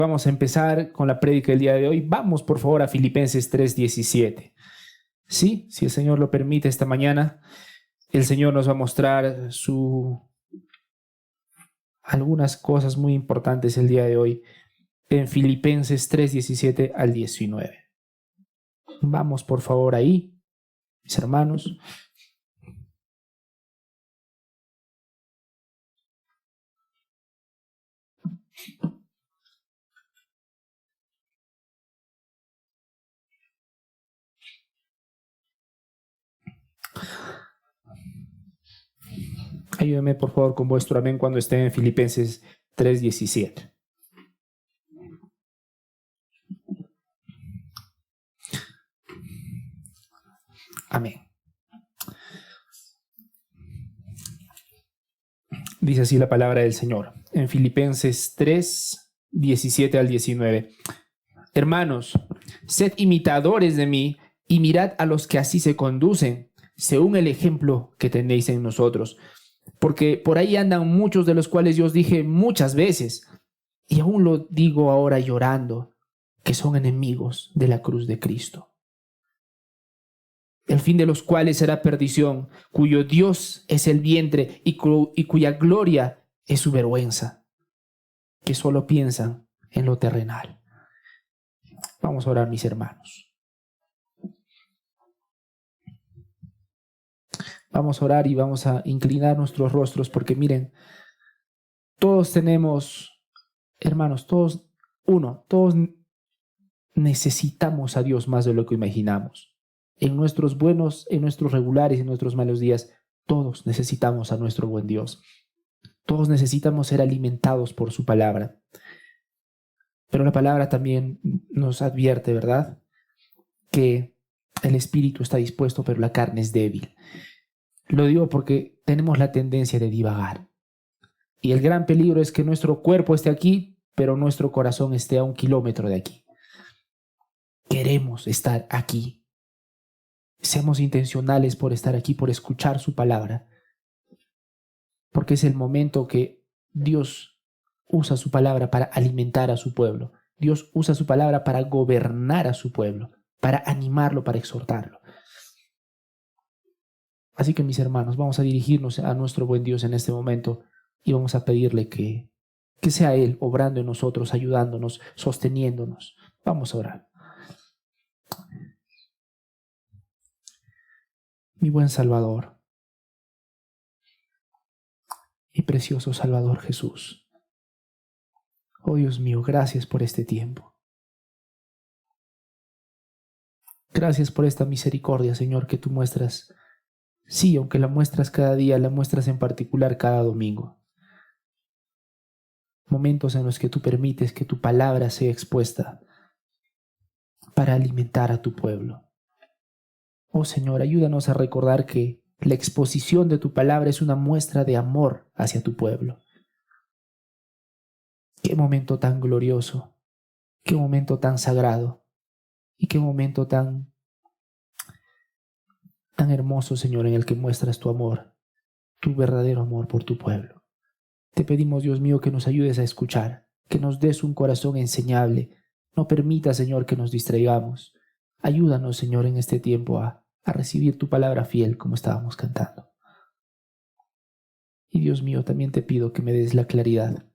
Vamos a empezar con la prédica del día de hoy. Vamos, por favor, a Filipenses 3:17. Sí, si el Señor lo permite, esta mañana el Señor nos va a mostrar algunas cosas muy importantes el día de hoy en Filipenses 3:17 al 19. Vamos, por favor, ahí, mis hermanos. Ayúdeme, por favor, con vuestro amén cuando estén en Filipenses 3:17. Amén. Dice así la palabra del Señor en Filipenses 3:17 al 19. Hermanos, sed imitadores de mí y mirad a los que así se conducen, según el ejemplo que tenéis en nosotros. Porque por ahí andan muchos de los cuales yo os dije muchas veces, y aún lo digo ahora llorando, que son enemigos de la cruz de Cristo, el fin de los cuales será perdición, cuyo Dios es el vientre y cuya gloria es su vergüenza, que solo piensan en lo terrenal. Vamos a orar, mis hermanos. Vamos a orar y vamos a inclinar nuestros rostros porque miren, todos tenemos, hermanos, todos necesitamos a Dios más de lo que imaginamos. En nuestros buenos, en nuestros regulares y en nuestros malos días, todos necesitamos a nuestro buen Dios. Todos necesitamos ser alimentados por su palabra. Pero la palabra también nos advierte, ¿verdad?, que el espíritu está dispuesto, pero la carne es débil. Lo digo porque tenemos la tendencia de divagar. Y el gran peligro es que nuestro cuerpo esté aquí, pero nuestro corazón esté a 1 kilómetro de aquí. Queremos estar aquí. Seamos intencionales por estar aquí, por escuchar su palabra. Porque es el momento que Dios usa su palabra para alimentar a su pueblo. Dios usa su palabra para gobernar a su pueblo, para animarlo, para exhortarlo. Así que, mis hermanos, vamos a dirigirnos a nuestro buen Dios en este momento y vamos a pedirle que sea Él obrando en nosotros, ayudándonos, sosteniéndonos. Vamos a orar. Mi buen Salvador, mi precioso Salvador Jesús. Oh Dios mío, gracias por este tiempo. Gracias por esta misericordia, Señor, que tú muestras. Sí, aunque la muestras cada día, la muestras en particular cada domingo. Momentos en los que tú permites que tu palabra sea expuesta para alimentar a tu pueblo. Oh Señor, ayúdanos a recordar que la exposición de tu palabra es una muestra de amor hacia tu pueblo. Qué momento tan glorioso, qué momento tan sagrado y qué momento tan hermoso, Señor, en el que muestras tu amor, tu verdadero amor por tu pueblo. Te pedimos, Dios mío, que nos ayudes a escuchar, que nos des un corazón enseñable. No permita, Señor, que nos distraigamos. Ayúdanos, Señor, en este tiempo a recibir tu palabra fiel como estábamos cantando. Y Dios mío, también te pido que me des la claridad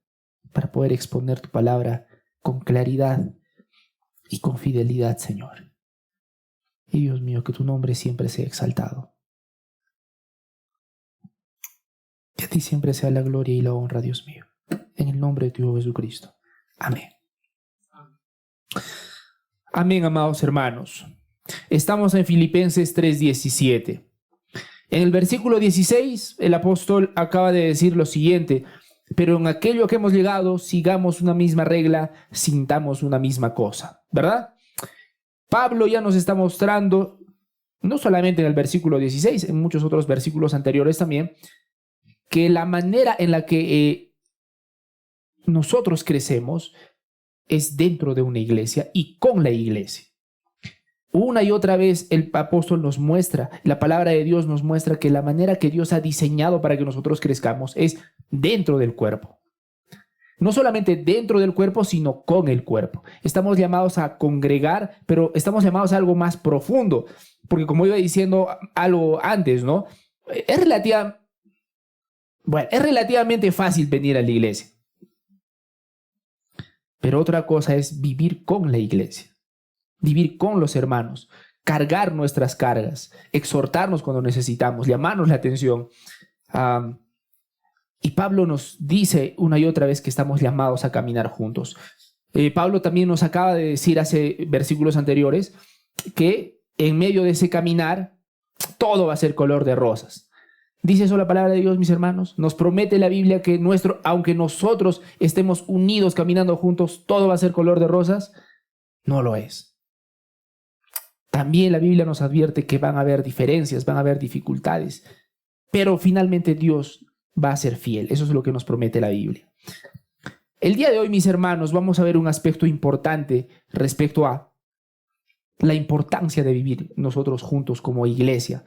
para poder exponer tu palabra con claridad y con fidelidad, Señor. Y Dios mío, que tu nombre siempre sea exaltado. Que a ti siempre sea la gloria y la honra, Dios mío. En el nombre de tu Hijo Jesucristo. Amén. Amén, amados hermanos. Estamos en Filipenses 3:17. En el versículo 16, el apóstol acaba de decir lo siguiente: pero en aquello que hemos llegado, sigamos una misma regla, sintamos una misma cosa, ¿verdad? Pablo ya nos está mostrando, no solamente en el versículo 16, en muchos otros versículos anteriores también, que la manera en la que nosotros crecemos es dentro de una iglesia y con la iglesia. Una y otra vez el apóstol nos muestra, la palabra de Dios nos muestra que la manera que Dios ha diseñado para que nosotros crezcamos es dentro del cuerpo. No solamente dentro del cuerpo, sino con el cuerpo. Estamos llamados a congregar, pero estamos llamados a algo más profundo. Porque como iba diciendo algo antes, ¿no? Es relativamente fácil venir a la iglesia. Pero otra cosa es vivir con la iglesia, vivir con los hermanos, cargar nuestras cargas, exhortarnos cuando necesitamos, llamarnos la atención. Y Pablo nos dice una y otra vez que estamos llamados a caminar juntos. Pablo también nos acaba de decir hace versículos anteriores que en medio de ese caminar todo va a ser color de rosas. ¿Dice eso la palabra de Dios, mis hermanos? Nos promete la Biblia que aunque nosotros estemos unidos caminando juntos, todo va a ser color de rosas. No lo es. También la Biblia nos advierte que van a haber diferencias, van a haber dificultades, pero finalmente Dios va a ser fiel. Eso es lo que nos promete la Biblia. El día de hoy, mis hermanos, vamos a ver un aspecto importante respecto a la importancia de vivir nosotros juntos como iglesia.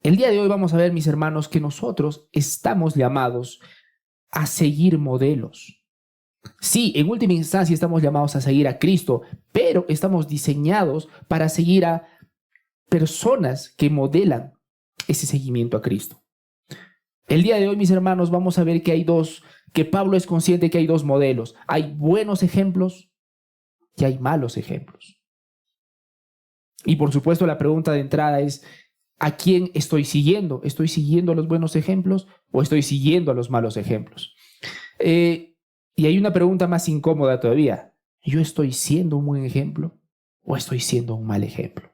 El día de hoy vamos a ver, mis hermanos, que nosotros estamos llamados a seguir modelos. Sí, en última instancia estamos llamados a seguir a Cristo, pero estamos diseñados para seguir a personas que modelan ese seguimiento a Cristo. El día de hoy, mis hermanos, vamos a ver que Pablo es consciente que hay dos modelos. Hay buenos ejemplos y hay malos ejemplos. Y por supuesto la pregunta de entrada es, ¿a quién estoy siguiendo? ¿Estoy siguiendo a los buenos ejemplos o estoy siguiendo a los malos ejemplos? Y hay una pregunta más incómoda todavía. ¿Yo estoy siendo un buen ejemplo o estoy siendo un mal ejemplo?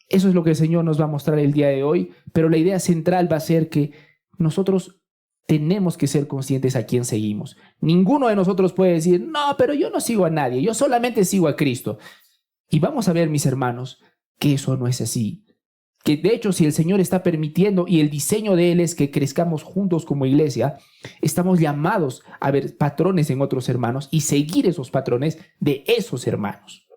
Eso es lo que el Señor nos va a mostrar el día de hoy, pero la idea central va a ser que nosotros tenemos que ser conscientes a quién seguimos. Ninguno de nosotros puede decir, no, pero yo no sigo a nadie, yo solamente sigo a Cristo. Y vamos a ver, mis hermanos, que eso no es así. Que de hecho, si el Señor está permitiendo y el diseño de Él es que crezcamos juntos como iglesia, estamos llamados a ver patrones en otros hermanos y seguir esos patrones de esos hermanos.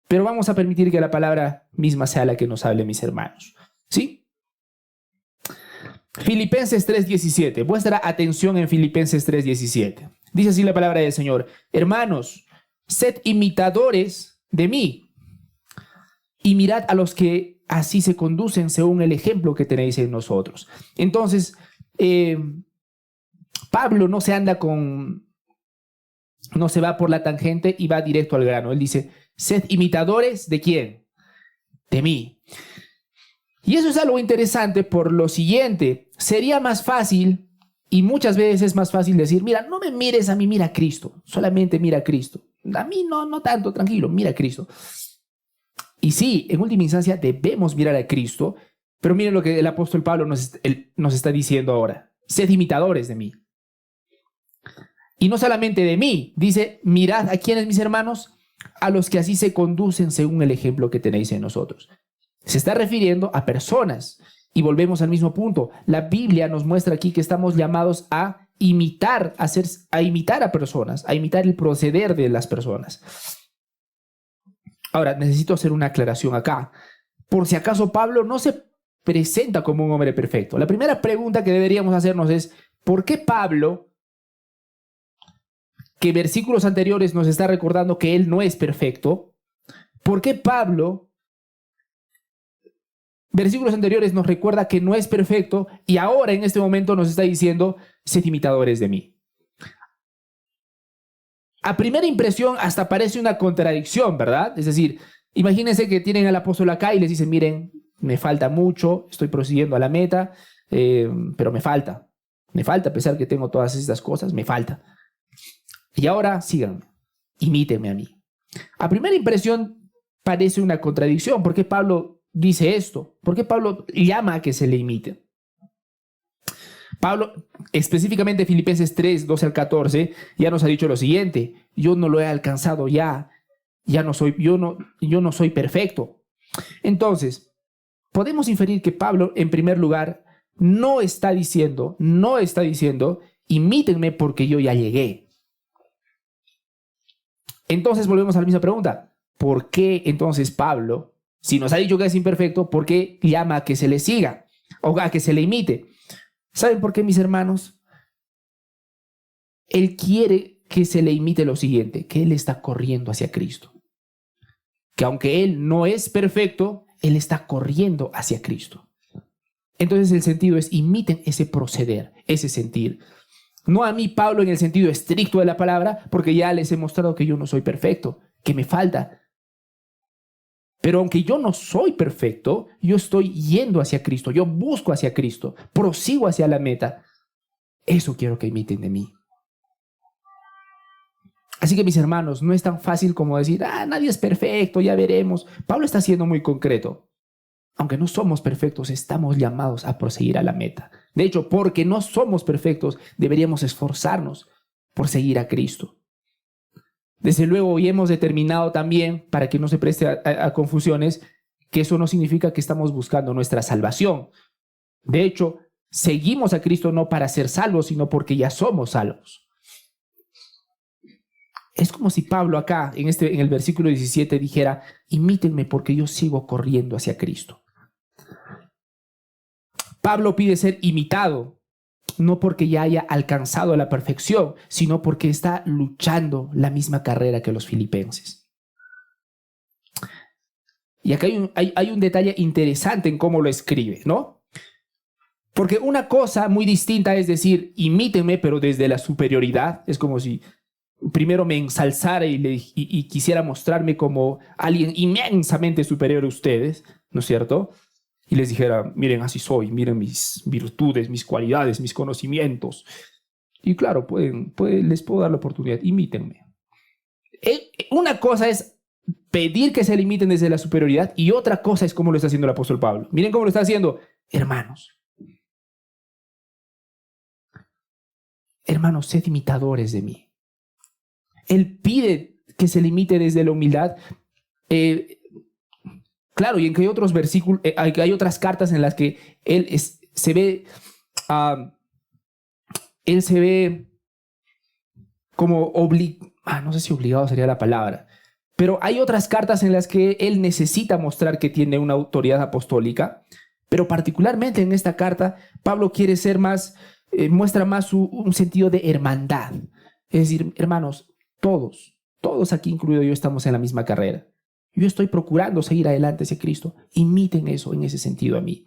Pero vamos a permitir que la palabra misma sea la que nos hable, mis hermanos. ¿Sí? Filipenses 3:17. Vuestra atención en Filipenses 3:17. Dice así la palabra del Señor. Hermanos, sed imitadores de mí y mirad a los que así se conducen según el ejemplo que tenéis en nosotros. Entonces, Pablo no se va por la tangente y va directo al grano. Él dice, sed imitadores ¿de quién? De mí. Y eso es algo interesante por lo siguiente. Sería más fácil, y muchas veces es más fácil decir, mira, no me mires a mí, mira a Cristo. Solamente mira a Cristo. A mí no tanto, tranquilo, mira a Cristo. Y sí, en última instancia debemos mirar a Cristo, pero miren lo que el apóstol Pablo nos está diciendo ahora. Sed imitadores de mí. Y no solamente de mí, dice, mirad a quiénes, mis hermanos, a los que así se conducen según el ejemplo que tenéis en nosotros. Se está refiriendo a personas. Y volvemos al mismo punto. La Biblia nos muestra aquí que estamos llamados a imitar, a imitar a personas, a imitar el proceder de las personas. Ahora, necesito hacer una aclaración acá. Por si acaso Pablo no se presenta como un hombre perfecto. La primera pregunta que deberíamos hacernos es, ¿por qué Pablo, que versículos anteriores nos está recordando que él no es perfecto, por qué Pablo, versículos anteriores nos recuerda que no es perfecto y ahora en este momento nos está diciendo, sed imitadores de mí? A primera impresión hasta parece una contradicción, ¿verdad? Es decir, imagínense que tienen al apóstol acá y les dicen, miren, me falta mucho, estoy prosiguiendo a la meta, pero me falta, a pesar que tengo todas estas cosas, me falta. Y ahora síganme, imítenme a mí. A primera impresión parece una contradicción. ¿Por qué Pablo dice esto? ¿Por qué Pablo llama a que se le imite? Pablo, específicamente Filipenses 3, 12 al 14, ya nos ha dicho lo siguiente: yo no lo he alcanzado yo no soy perfecto. Entonces, podemos inferir que Pablo, en primer lugar, no está diciendo, imítenme porque yo ya llegué. Entonces volvemos a la misma pregunta. ¿Por qué entonces Pablo, si nos ha dicho que es imperfecto, por qué llama a que se le siga o a que se le imite? ¿Saben por qué, mis hermanos? Él quiere que se le imite lo siguiente, que Él está corriendo hacia Cristo. Que aunque Él no es perfecto, Él está corriendo hacia Cristo. Entonces el sentido es, imiten ese proceder, ese sentir. No a mí, Pablo, en el sentido estricto de la palabra, porque ya les he mostrado que yo no soy perfecto, que me falta. Pero aunque yo no soy perfecto, yo estoy yendo hacia Cristo, yo busco hacia Cristo, prosigo hacia la meta. Eso quiero que imiten de mí. Así que mis hermanos, no es tan fácil como decir, nadie es perfecto, ya veremos. Pablo está siendo muy concreto. Aunque no somos perfectos, estamos llamados a proseguir a la meta. De hecho, porque no somos perfectos, deberíamos esforzarnos por seguir a Cristo. Desde luego, hoy hemos determinado también, para que no se preste a confusiones, que eso no significa que estamos buscando nuestra salvación. De hecho, seguimos a Cristo no para ser salvos, sino porque ya somos salvos. Es como si Pablo acá, en el versículo 17, dijera, imítenme porque yo sigo corriendo hacia Cristo. Pablo pide ser imitado, no porque ya haya alcanzado la perfección, sino porque está luchando la misma carrera que los filipenses. Y acá hay un detalle interesante en cómo lo escribe, ¿no? Porque una cosa muy distinta es decir, imítenme, pero desde la superioridad. Es como si primero me ensalzara y quisiera mostrarme como alguien inmensamente superior a ustedes, ¿no es cierto? Y les dijera, miren, así soy, miren mis virtudes, mis cualidades, mis conocimientos. Y claro, les puedo dar la oportunidad, imítenme. Una cosa es pedir que se le imiten desde la superioridad y otra cosa es cómo lo está haciendo el apóstol Pablo. Miren cómo lo está haciendo. Hermanos, sed imitadores de mí. Él pide que se le imite desde la humildad. Claro, y en que hay otros versículos, hay otras cartas en las que él se ve como no sé si obligado sería la palabra, pero hay otras cartas en las que él necesita mostrar que tiene una autoridad apostólica, pero particularmente en esta carta, Pablo quiere ser más, muestra más un sentido de hermandad. Es decir, hermanos, todos aquí, incluido yo, estamos en la misma carrera. Yo estoy procurando seguir adelante hacia Cristo. Imiten eso en ese sentido a mí.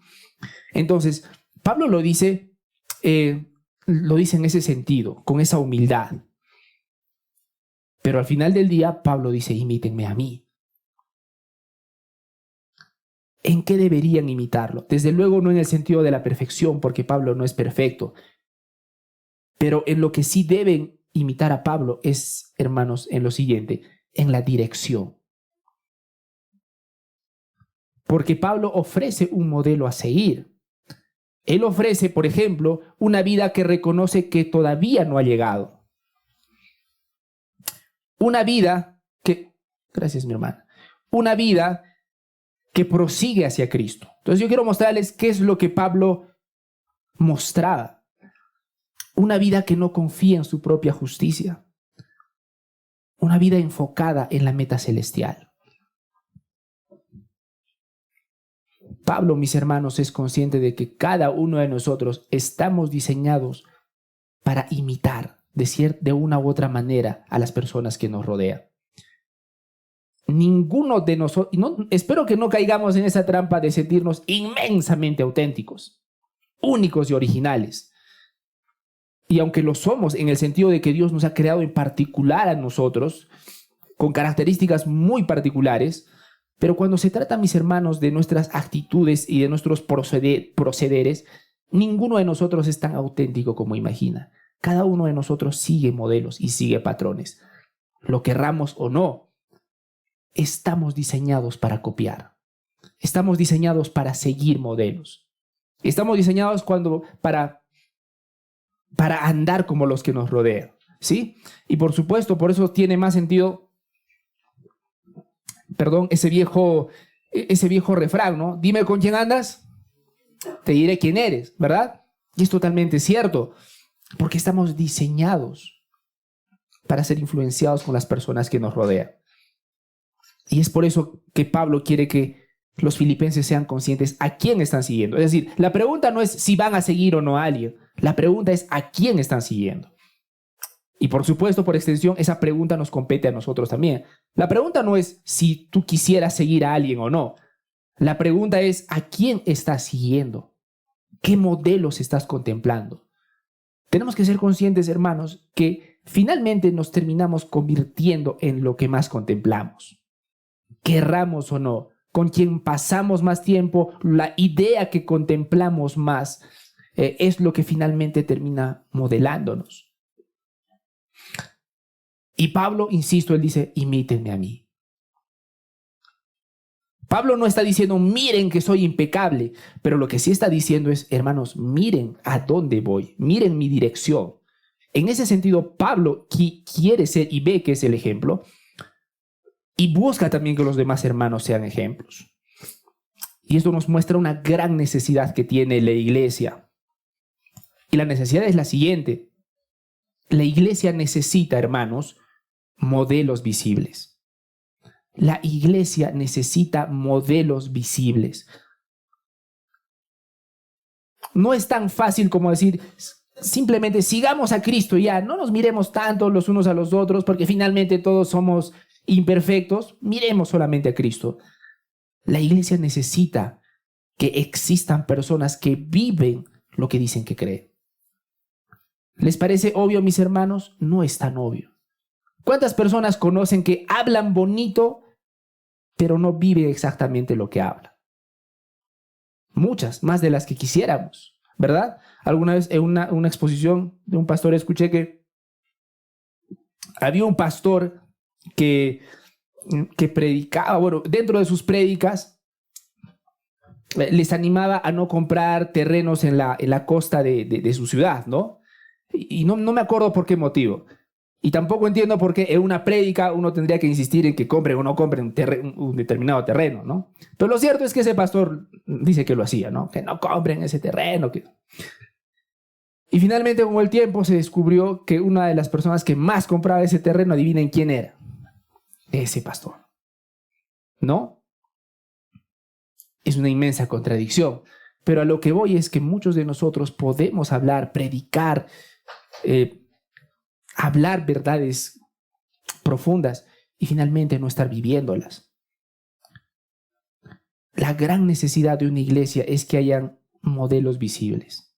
Entonces, Pablo lo dice en ese sentido, con esa humildad. Pero al final del día, Pablo dice, imítenme a mí. ¿En qué deberían imitarlo? Desde luego no en el sentido de la perfección, porque Pablo no es perfecto. Pero en lo que sí deben imitar a Pablo es, hermanos, en lo siguiente, en la dirección. Porque Pablo ofrece un modelo a seguir. Él ofrece, por ejemplo, una vida que reconoce que todavía no ha llegado. Una vida que, gracias mi hermana, una vida que prosigue hacia Cristo. Entonces yo quiero mostrarles qué es lo que Pablo mostraba. Una vida que no confía en su propia justicia. Una vida enfocada en la meta celestial. Pablo, mis hermanos, es consciente de que cada uno de nosotros estamos diseñados para imitar de una u otra manera a las personas que nos rodean. Ninguno de nosotros, espero que no caigamos en esa trampa de sentirnos inmensamente auténticos, únicos y originales. Y aunque lo somos en el sentido de que Dios nos ha creado en particular a nosotros, con características muy particulares, pero cuando se trata, mis hermanos, de nuestras actitudes y de nuestros procederes, ninguno de nosotros es tan auténtico como imagina. Cada uno de nosotros sigue modelos y sigue patrones. Lo querramos o no, estamos diseñados para copiar. Estamos diseñados para seguir modelos. Estamos diseñados para andar como los que nos rodean, ¿sí? Y por supuesto, por eso tiene más sentido ese viejo refrán, ¿no? Dime con quién andas, te diré quién eres, ¿verdad? Y es totalmente cierto, porque estamos diseñados para ser influenciados con las personas que nos rodean. Y es por eso que Pablo quiere que los filipenses sean conscientes a quién están siguiendo. Es decir, la pregunta no es si van a seguir o no a alguien, la pregunta es a quién están siguiendo. Y por supuesto, por extensión, esa pregunta nos compete a nosotros también. La pregunta no es si tú quisieras seguir a alguien o no. La pregunta es, ¿a quién estás siguiendo? ¿Qué modelos estás contemplando? Tenemos que ser conscientes, hermanos, que finalmente nos terminamos convirtiendo en lo que más contemplamos. Querramos o no, con quien pasamos más tiempo, la idea que contemplamos más es lo que finalmente termina modelándonos. Y Pablo, insisto, él dice, imítenme a mí. Pablo no está diciendo, miren que soy impecable, pero lo que sí está diciendo es, hermanos, miren a dónde voy, miren mi dirección. En ese sentido, Pablo quiere ser y ve que es el ejemplo y busca también que los demás hermanos sean ejemplos. Y esto nos muestra una gran necesidad que tiene la iglesia. Y la necesidad es la siguiente. La iglesia necesita, hermanos, modelos visibles. La iglesia necesita modelos visibles. No es tan fácil como decir, simplemente sigamos a Cristo y ya, no nos miremos tanto los unos a los otros, porque finalmente todos somos imperfectos, miremos solamente a Cristo. La iglesia necesita que existan personas que viven lo que dicen que creen. ¿Les parece obvio, mis hermanos? No es tan obvio. ¿Cuántas personas conocen que hablan bonito, pero no viven exactamente lo que hablan? Muchas, más de las que quisiéramos, ¿verdad? Alguna vez en una exposición de un pastor escuché que había un pastor que predicaba, bueno, dentro de sus prédicas les animaba a no comprar terrenos en la costa de su ciudad, ¿no? Y no me acuerdo por qué motivo. Y tampoco entiendo por qué en una prédica uno tendría que insistir en que compren o no compren un determinado terreno, ¿no? Pero lo cierto es que ese pastor dice que lo hacía, ¿no? Que no compren ese terreno. Y finalmente, con el tiempo, se descubrió que una de las personas que más compraba ese terreno, adivinen quién era. Ese pastor. ¿No? Es una inmensa contradicción. Pero a lo que voy es que muchos de nosotros podemos hablar, predicar, hablar verdades profundas y finalmente no estar viviéndolas. La gran necesidad de una iglesia es que hayan modelos visibles.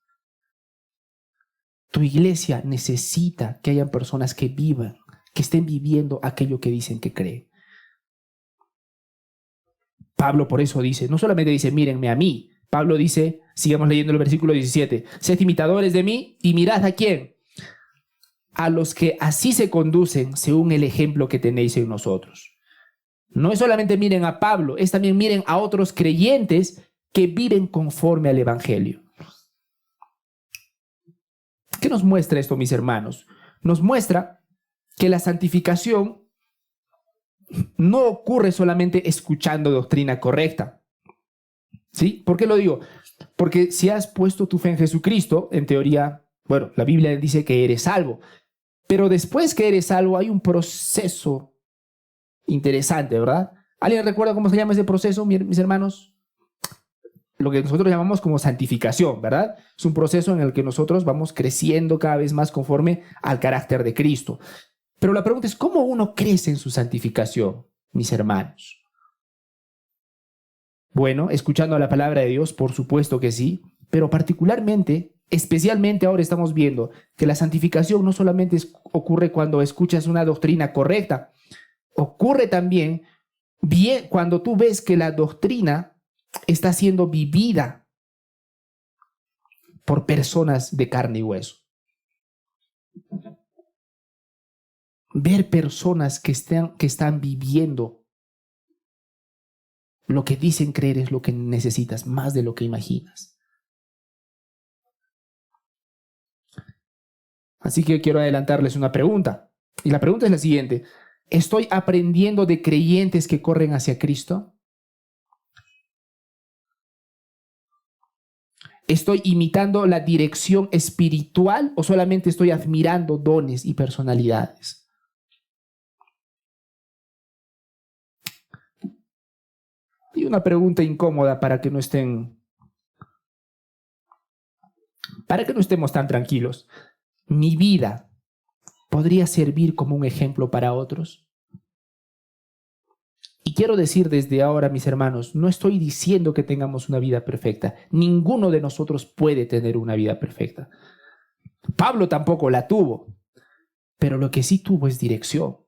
Tu iglesia necesita que hayan personas que vivan, que estén viviendo aquello que dicen que creen. Pablo por eso dice, no solamente dice, mírenme a mí. Pablo dice, sigamos leyendo el versículo 17, sed imitadores de mí y mirad a quién. A los que así se conducen según el ejemplo que tenéis en nosotros. No es solamente miren a Pablo, es también miren a otros creyentes que viven conforme al Evangelio. ¿Qué nos muestra esto, mis hermanos? Nos muestra que la santificación no ocurre solamente escuchando doctrina correcta. ¿Sí? ¿Por qué lo digo? Porque si has puesto tu fe en Jesucristo, en teoría, bueno, la Biblia dice que eres salvo. Pero después que eres salvo hay un proceso interesante, ¿verdad? ¿Alguien recuerda cómo se llama ese proceso, mis hermanos? Lo que nosotros llamamos como santificación, ¿verdad? Es un proceso en el que nosotros vamos creciendo cada vez más conforme al carácter de Cristo. Pero la pregunta es, ¿cómo uno crece en su santificación, mis hermanos? Bueno, escuchando la palabra de Dios, por supuesto que sí, pero particularmente, especialmente ahora estamos viendo que la santificación no solamente ocurre cuando escuchas una doctrina correcta, ocurre también bien cuando tú ves que la doctrina está siendo vivida por personas de carne y hueso. Ver personas que están viviendo lo que dicen creer es lo que necesitas más de lo que imaginas. Así que quiero adelantarles una pregunta. Y la pregunta es la siguiente. ¿Estoy aprendiendo de creyentes que corren hacia Cristo? ¿Estoy imitando la dirección espiritual o solamente estoy admirando dones y personalidades? Y una pregunta incómoda para que no estemos tan tranquilos. Mi vida, podría servir como un ejemplo para otros. Y quiero decir desde ahora, mis hermanos, no estoy diciendo que tengamos una vida perfecta. Ninguno de nosotros puede tener una vida perfecta. Pablo tampoco la tuvo, pero lo que sí tuvo es dirección.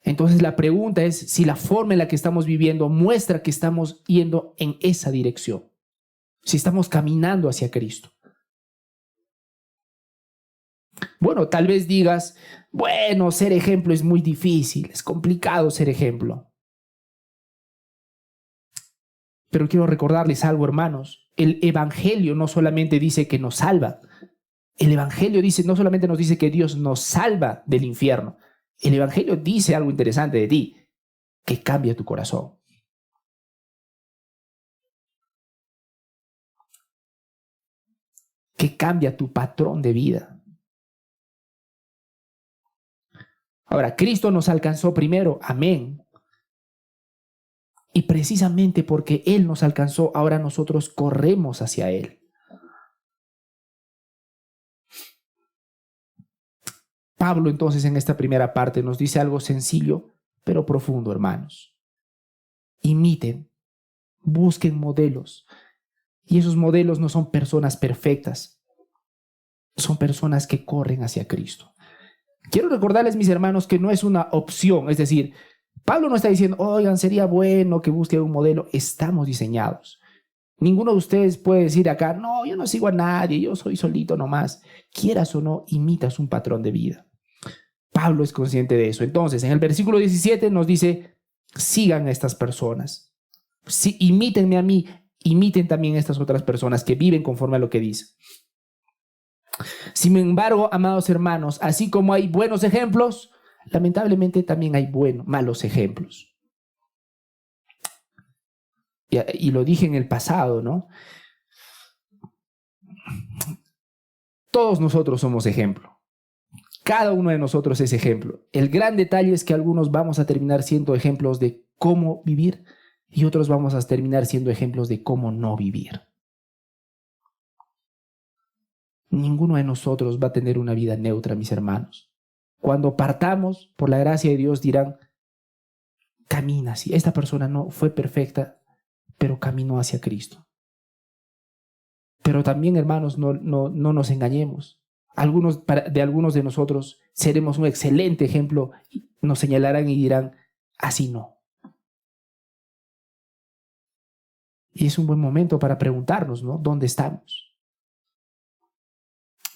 Entonces la pregunta es si la forma en la que estamos viviendo muestra que estamos yendo en esa dirección, si estamos caminando hacia Cristo. Bueno, tal vez digas, bueno, ser ejemplo es muy difícil, es complicado ser ejemplo. Pero quiero recordarles algo, hermanos. El Evangelio no solamente dice que nos salva. El Evangelio no solamente nos dice que Dios nos salva del infierno. El Evangelio dice algo interesante de ti, que cambia tu corazón. Que cambia tu patrón de vida. Ahora, Cristo nos alcanzó primero, amén. Y precisamente porque Él nos alcanzó, ahora nosotros corremos hacia Él. Pablo entonces en esta primera parte nos dice algo sencillo, pero profundo, hermanos. Imiten, busquen modelos. Y esos modelos no son personas perfectas, son personas que corren hacia Cristo. Quiero recordarles, mis hermanos, que no es una opción, es decir, Pablo no está diciendo, oigan, sería bueno que busquen un modelo. Estamos diseñados. Ninguno de ustedes puede decir acá, no, yo no sigo a nadie, yo soy solito nomás. Quieras o no, imitas un patrón de vida. Pablo es consciente de eso. Entonces, en el versículo 17 nos dice, sigan a estas personas. Sí, imítenme a mí, imiten también a estas otras personas que viven conforme a lo que dice. Sin embargo, amados hermanos, así como hay buenos ejemplos, lamentablemente también hay malos ejemplos. Y lo dije en el pasado, ¿no? Todos nosotros somos ejemplo. Cada uno de nosotros es ejemplo. El gran detalle es que algunos vamos a terminar siendo ejemplos de cómo vivir y otros vamos a terminar siendo ejemplos de cómo no vivir. Ninguno de nosotros va a tener una vida neutra, mis hermanos. Cuando partamos, por la gracia de Dios, dirán, camina así. Esta persona no fue perfecta, pero caminó hacia Cristo. Pero también, hermanos, no nos engañemos. De algunos de nosotros seremos un excelente ejemplo, nos señalarán y dirán, así no. Y es un buen momento para preguntarnos, ¿no? ¿Dónde estamos?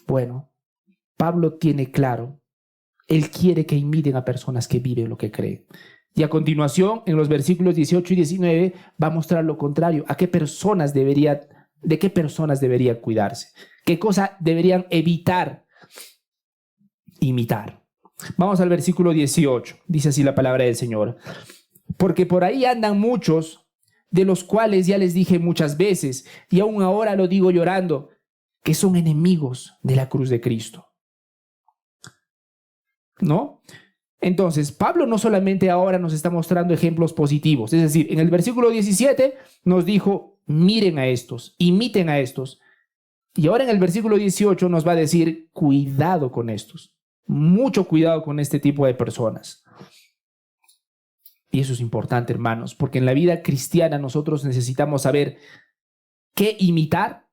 Bueno, Pablo tiene claro, él quiere que imiten a personas que viven lo que creen. Y a continuación, en los versículos 18 y 19, va a mostrar lo contrario, de qué personas debería cuidarse, qué cosas deberían evitar imitar. Vamos al versículo 18, dice así la palabra del Señor. Porque por ahí andan muchos, de los cuales ya les dije muchas veces, y aún ahora lo digo llorando, que son enemigos de la cruz de Cristo. ¿No? Entonces, Pablo no solamente ahora nos está mostrando ejemplos positivos, es decir, en el versículo 17 nos dijo, miren a estos, imiten a estos. Y ahora en el versículo 18 nos va a decir, cuidado con estos, mucho cuidado con este tipo de personas. Y eso es importante, hermanos, porque en la vida cristiana nosotros necesitamos saber qué imitar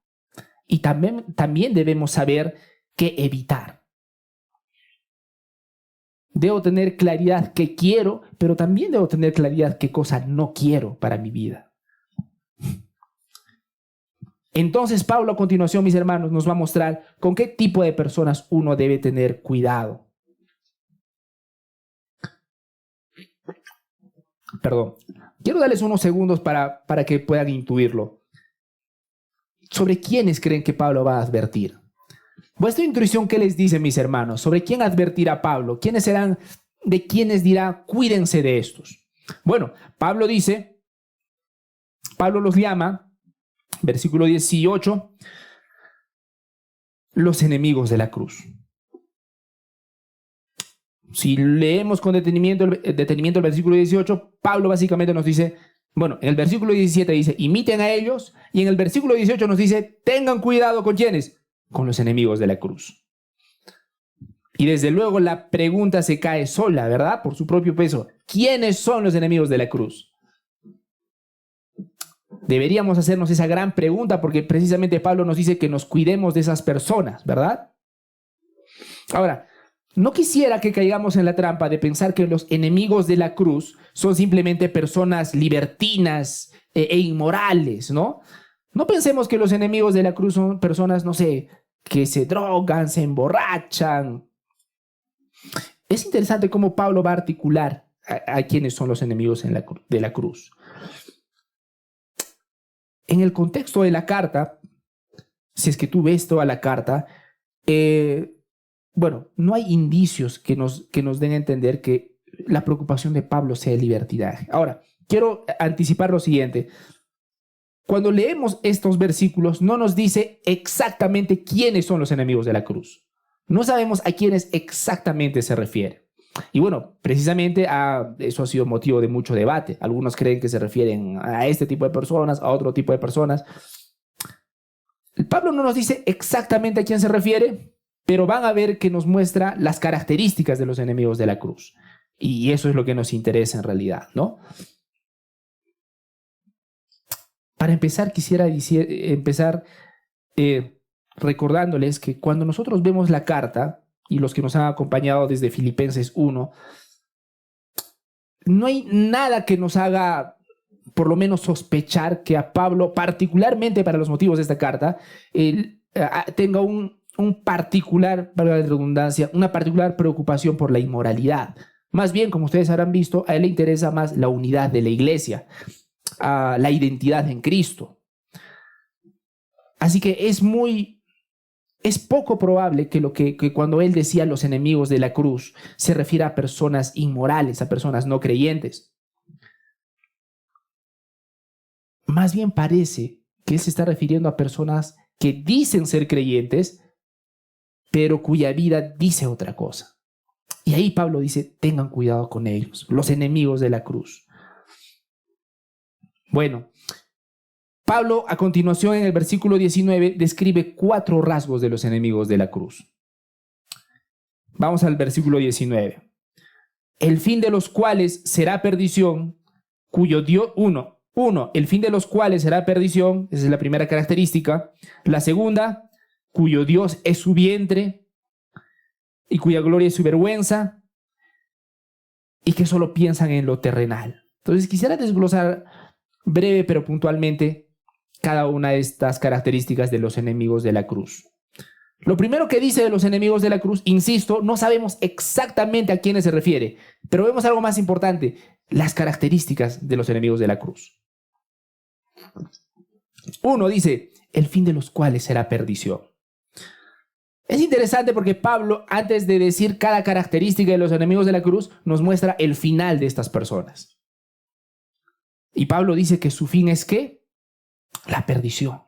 y también debemos saber qué evitar. Debo tener claridad qué quiero, pero también debo tener claridad qué cosa no quiero para mi vida. Entonces Pablo a continuación, mis hermanos, nos va a mostrar con qué tipo de personas uno debe tener cuidado. Perdón, quiero darles unos segundos para que puedan intuirlo. ¿Sobre quiénes creen que Pablo va a advertir? Vuestra intuición, ¿qué les dice, mis hermanos? ¿Sobre quién advertirá Pablo? ¿Quiénes serán de quienes dirá, cuídense de estos? Bueno, Pablo los llama, versículo 18, los enemigos de la cruz. Si leemos con detenimiento el versículo 18, Pablo básicamente nos dice, bueno, en el versículo 17 dice, imiten a ellos, y en el versículo 18 nos dice, tengan cuidado con ¿quiénes? Con los enemigos de la cruz. Y desde luego la pregunta se cae sola, ¿verdad? Por su propio peso. ¿Quiénes son los enemigos de la cruz? Deberíamos hacernos esa gran pregunta porque precisamente Pablo nos dice que nos cuidemos de esas personas, ¿verdad? Ahora, no quisiera que caigamos en la trampa de pensar que los enemigos de la cruz son simplemente personas libertinas e inmorales, ¿no? No pensemos que los enemigos de la cruz son personas, no sé, que se drogan, se emborrachan. Es interesante cómo Pablo va a articular a quiénes son los enemigos de la cruz. En el contexto de la carta, si es que tú ves toda la carta, bueno, no hay indicios que nos den a entender que la preocupación de Pablo sea el libertinaje. Ahora, quiero anticipar lo siguiente. Cuando leemos estos versículos, no nos dice exactamente quiénes son los enemigos de la cruz. No sabemos a quiénes exactamente se refiere. Y bueno, precisamente eso ha sido motivo de mucho debate. Algunos creen que se refieren a este tipo de personas, a otro tipo de personas. Pablo no nos dice exactamente a quién se refiere, pero van a ver que nos muestra las características de los enemigos de la cruz. Y eso es lo que nos interesa en realidad, ¿no? Para empezar, quisiera empezar recordándoles que cuando nosotros vemos la carta, y los que nos han acompañado desde Filipenses 1, no hay nada que nos haga por lo menos sospechar que a Pablo, particularmente para los motivos de esta carta, él tenga un particular, para la redundancia, una particular preocupación por la inmoralidad. Más bien, como ustedes habrán visto, a él le interesa más la unidad de la iglesia, la identidad en Cristo. Así que es poco probable que cuando él decía los enemigos de la cruz se refiera a personas inmorales, a personas no creyentes. Más bien parece que él se está refiriendo a personas que dicen ser creyentes, pero cuya vida dice otra cosa. Y ahí Pablo dice, tengan cuidado con ellos, los enemigos de la cruz. Bueno, Pablo a continuación en el versículo 19 describe 4 rasgos de los enemigos de la cruz. Vamos al versículo 19. El fin de los cuales será perdición, cuyo Dios, el fin de los cuales será perdición, esa es la primera característica. La segunda, cuyo Dios es su vientre y cuya gloria es su vergüenza, y que solo piensan en lo terrenal. Entonces quisiera desglosar breve pero puntualmente cada una de estas características de los enemigos de la cruz. Lo primero que dice de los enemigos de la cruz, insisto, no sabemos exactamente a quiénes se refiere, pero vemos algo más importante, las características de los enemigos de la cruz. 1 dice, el fin de los cuales será perdición. Es interesante porque Pablo, antes de decir cada característica de los enemigos de la cruz, nos muestra el final de estas personas. Y Pablo dice que su fin es ¿qué? La perdición.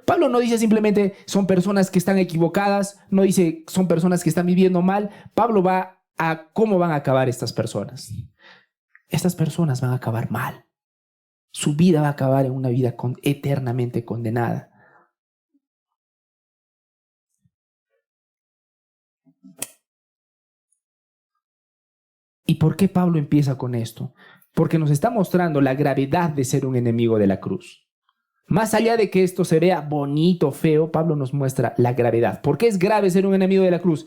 Pablo no dice simplemente son personas que están equivocadas, no dice son personas que están viviendo mal. Pablo va a cómo van a acabar estas personas. Estas personas van a acabar mal. Su vida va a acabar en una vida eternamente condenada. ¿Y por qué Pablo empieza con esto? Porque nos está mostrando la gravedad de ser un enemigo de la cruz. Más allá de que esto se vea bonito, feo, Pablo nos muestra la gravedad. ¿Por qué es grave ser un enemigo de la cruz?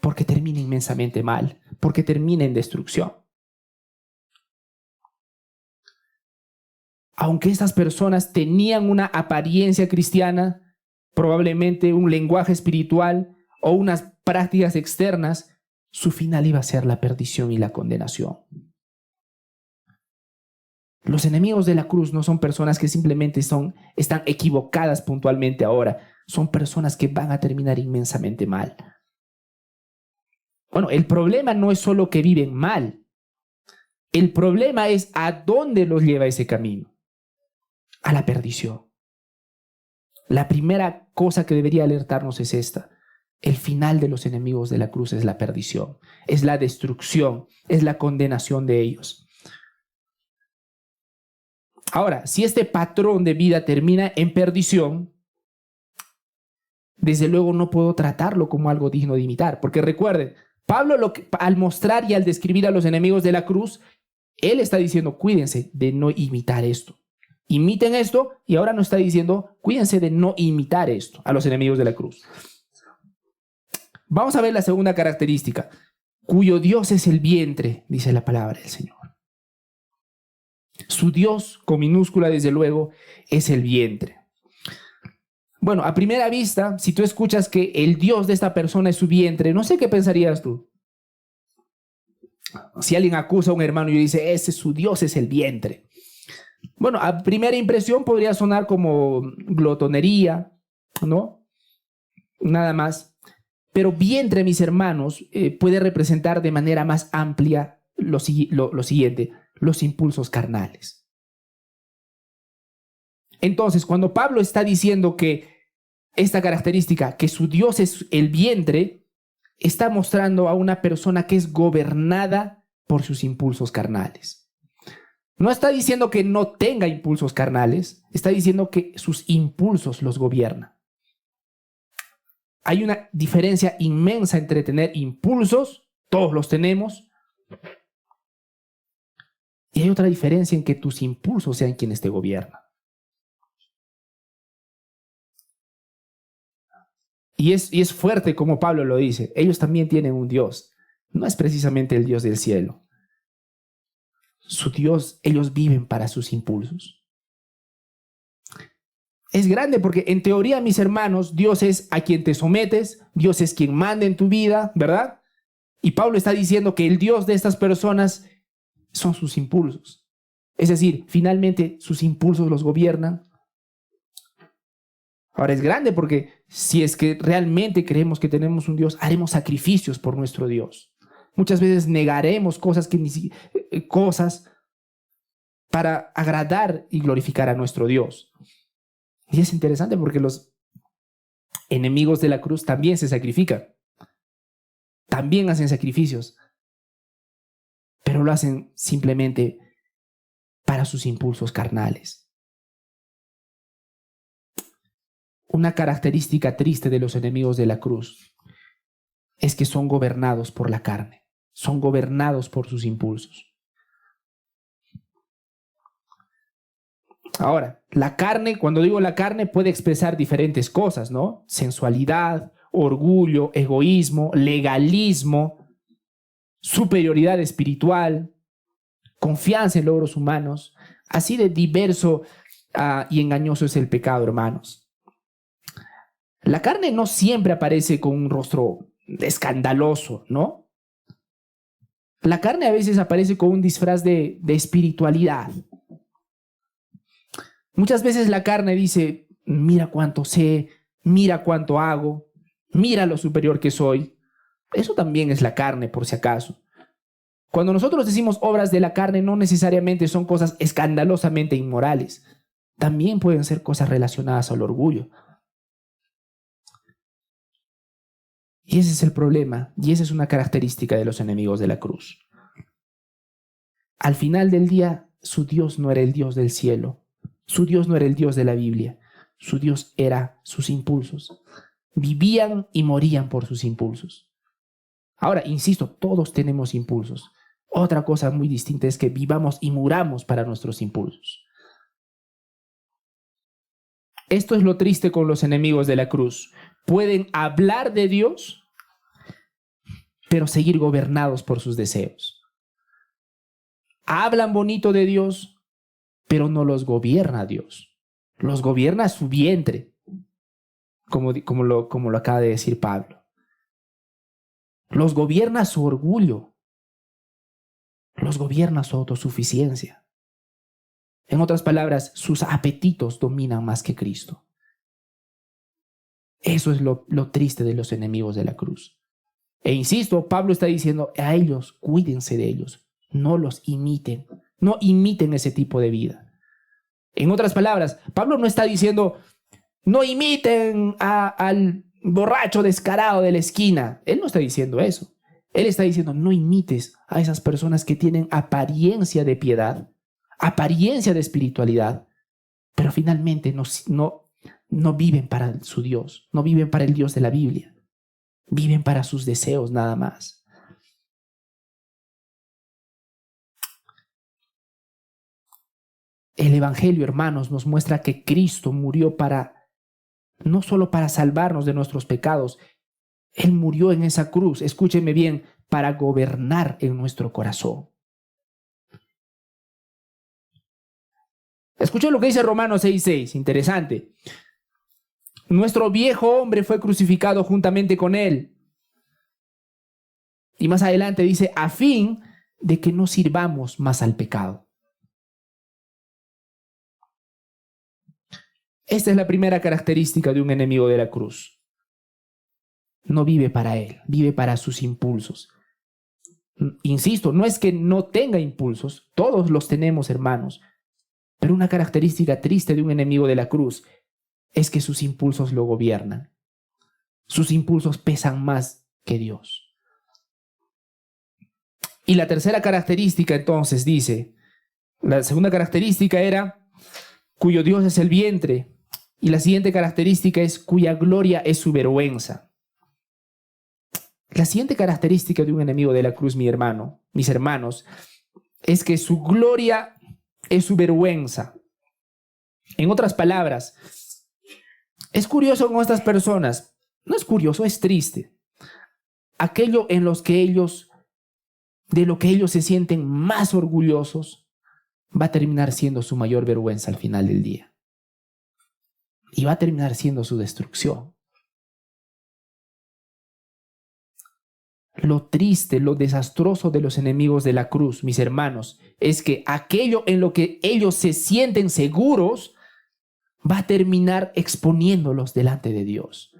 Porque termina inmensamente mal, porque termina en destrucción. Aunque estas personas tenían una apariencia cristiana, probablemente un lenguaje espiritual o unas prácticas externas, su final iba a ser la perdición y la condenación. Los enemigos de la cruz no son personas que simplemente están equivocadas puntualmente ahora. Son personas que van a terminar inmensamente mal. Bueno, el problema no es solo que viven mal. El problema es a dónde los lleva ese camino. A la perdición. La primera cosa que debería alertarnos es esta. El final de los enemigos de la cruz es la perdición. Es la destrucción. Es la condenación de ellos. Ahora, si este patrón de vida termina en perdición, desde luego no puedo tratarlo como algo digno de imitar. Porque recuerden, Pablo al mostrar y al describir a los enemigos de la cruz, él está diciendo, cuídense de no imitar esto. Imiten esto, y ahora nos está diciendo, cuídense de no imitar esto a los enemigos de la cruz. Vamos a ver la segunda característica, cuyo Dios es el vientre, dice la palabra del Señor. Su Dios, con minúscula desde luego, es el vientre. Bueno, a primera vista, si tú escuchas que el Dios de esta persona es su vientre, no sé qué pensarías tú. Si alguien acusa a un hermano y dice, ese es su Dios, es el vientre. Bueno, a primera impresión podría sonar como glotonería, ¿no? Nada más. Pero vientre, mis hermanos, puede representar de manera más amplia lo siguiente, los impulsos carnales. Entonces, cuando Pablo está diciendo que esta característica, que su Dios es el vientre, está mostrando a una persona que es gobernada por sus impulsos carnales. No está diciendo que no tenga impulsos carnales, está diciendo que sus impulsos los gobiernan. Hay una diferencia inmensa entre tener impulsos, todos los tenemos, y hay otra diferencia en que tus impulsos sean quienes te gobiernan. Y es fuerte como Pablo lo dice. Ellos también tienen un Dios. No es precisamente el Dios del cielo. Su Dios, ellos viven para sus impulsos. Es grande porque en teoría, mis hermanos, Dios es a quien te sometes, Dios es quien manda en tu vida, ¿verdad? Y Pablo está diciendo que el Dios de estas personas son sus impulsos. Es decir, finalmente sus impulsos los gobiernan. Ahora es grande porque si es que realmente creemos que tenemos un Dios, haremos sacrificios por nuestro Dios. Muchas veces negaremos cosas para agradar y glorificar a nuestro Dios. Y es interesante porque los enemigos de la cruz también se sacrifican. También hacen sacrificios. Pero lo hacen simplemente para sus impulsos carnales. Una característica triste de los enemigos de la cruz es que son gobernados por la carne, son gobernados por sus impulsos. Ahora, la carne, cuando digo la carne, puede expresar diferentes cosas, ¿no? Sensualidad, orgullo, egoísmo, legalismo, superioridad espiritual, confianza en logros humanos. Así de diverso y engañoso es el pecado, hermanos. La carne no siempre aparece con un rostro escandaloso, ¿no? La carne a veces aparece con un disfraz de espiritualidad. Muchas veces la carne dice, mira cuánto sé, mira cuánto hago, mira lo superior que soy. Eso también es la carne, por si acaso. Cuando nosotros decimos obras de la carne, no necesariamente son cosas escandalosamente inmorales. También pueden ser cosas relacionadas al orgullo. Y ese es el problema, y esa es una característica de los enemigos de la cruz. Al final del día, su Dios no era el Dios del cielo, su Dios no era el Dios de la Biblia, su Dios era sus impulsos. Vivían y morían por sus impulsos. Ahora, insisto, todos tenemos impulsos. Otra cosa muy distinta es que vivamos y muramos para nuestros impulsos. Esto es lo triste con los enemigos de la cruz. Pueden hablar de Dios, pero seguir gobernados por sus deseos. Hablan bonito de Dios, pero no los gobierna Dios. Los gobierna su vientre, como lo acaba de decir Pablo. Los gobierna su orgullo. Los gobierna su autosuficiencia. En otras palabras, sus apetitos dominan más que Cristo. Eso es lo triste de los enemigos de la cruz. E insisto, Pablo está diciendo a ellos, cuídense de ellos, no los imiten, no imiten ese tipo de vida. En otras palabras, Pablo no está diciendo, no imiten al borracho descarado de la esquina. Él no está diciendo eso. Él está diciendo, no imites a esas personas que tienen apariencia de piedad, apariencia de espiritualidad, pero finalmente no no viven para su Dios, no viven para el Dios de la Biblia, viven para sus deseos nada más. El Evangelio, hermanos, nos muestra que Cristo murió no solo para salvarnos de nuestros pecados, Él murió en esa cruz, escúcheme bien, para gobernar en nuestro corazón. Escuchen lo que dice Romanos 6:6, interesante. Nuestro viejo hombre fue crucificado juntamente con Él. Y más adelante dice, a fin de que no sirvamos más al pecado. Esta es la primera característica de un enemigo de la cruz. No vive para él, vive para sus impulsos. Insisto, no es que no tenga impulsos, todos los tenemos, hermanos, pero una característica triste de un enemigo de la cruz es que sus impulsos lo gobiernan. Sus impulsos pesan más que Dios. Y la tercera característica entonces dice, la segunda característica era cuyo Dios es el vientre. Y la siguiente característica es cuya gloria es su vergüenza. La siguiente característica de un enemigo de la cruz, mis hermanos, es que su gloria es su vergüenza. En otras palabras, es curioso con estas personas, no es curioso, es triste. Aquello de lo que ellos se sienten más orgullosos, va a terminar siendo su mayor vergüenza al final del día. Y va a terminar siendo su destrucción. Lo triste, lo desastroso de los enemigos de la cruz, mis hermanos, es que aquello en lo que ellos se sienten seguros va a terminar exponiéndolos delante de Dios.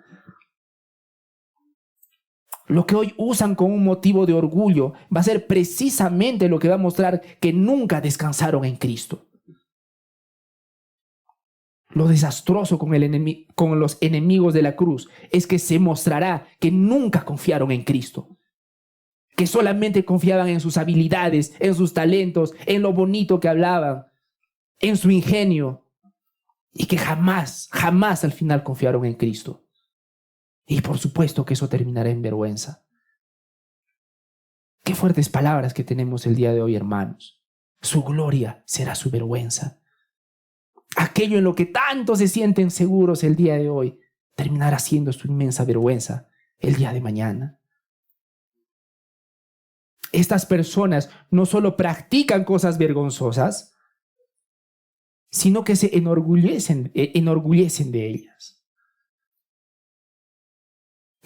Lo que hoy usan como un motivo de orgullo va a ser precisamente lo que va a mostrar que nunca descansaron en Cristo. Lo desastroso con los enemigos de la cruz es que se mostrará que nunca confiaron en Cristo, que solamente confiaban en sus habilidades, en sus talentos, en lo bonito que hablaban, en su ingenio, y que jamás al final confiaron en Cristo. Y por supuesto que eso terminará en vergüenza. Qué fuertes palabras que tenemos el día de hoy, hermanos. Su gloria será su vergüenza. Aquello en lo que tanto se sienten seguros el día de hoy terminará siendo su inmensa vergüenza el día de mañana. Estas personas no solo practican cosas vergonzosas, sino que se enorgullecen de ellas.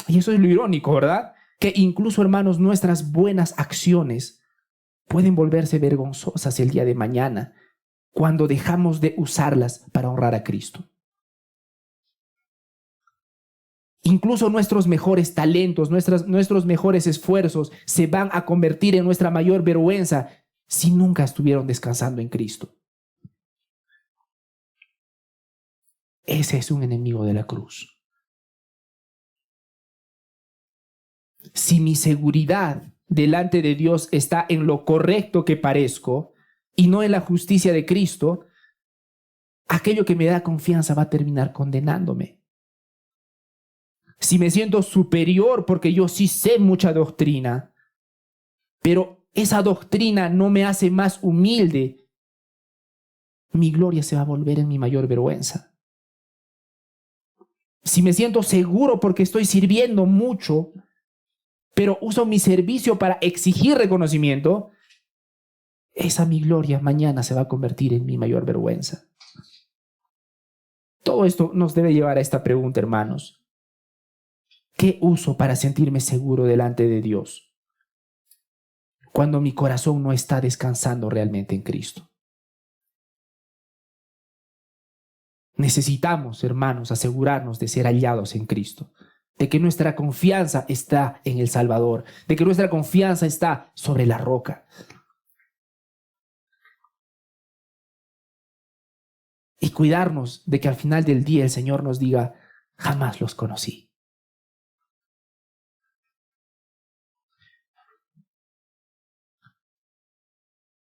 Y eso es lo irónico, ¿verdad? Que incluso, hermanos, nuestras buenas acciones pueden volverse vergonzosas el día de mañana cuando dejamos de usarlas para honrar a Cristo. Incluso nuestros mejores talentos, nuestros mejores esfuerzos se van a convertir en nuestra mayor vergüenza si nunca estuvieron descansando en Cristo. Ese es un enemigo de la cruz. Si mi seguridad delante de Dios está en lo correcto que parezco y no en la justicia de Cristo, aquello que me da confianza va a terminar condenándome. Si me siento superior porque yo sí sé mucha doctrina, pero esa doctrina no me hace más humilde, mi gloria se va a volver en mi mayor vergüenza. Si me siento seguro porque estoy sirviendo mucho, pero uso mi servicio para exigir reconocimiento, esa mi gloria mañana se va a convertir en mi mayor vergüenza. Todo esto nos debe llevar a esta pregunta, hermanos. ¿Qué uso para sentirme seguro delante de Dios cuando mi corazón no está descansando realmente en Cristo? Necesitamos, hermanos, asegurarnos de ser hallados en Cristo, de que nuestra confianza está en el Salvador, de que nuestra confianza está sobre la roca. Y cuidarnos de que al final del día el Señor nos diga, jamás los conocí.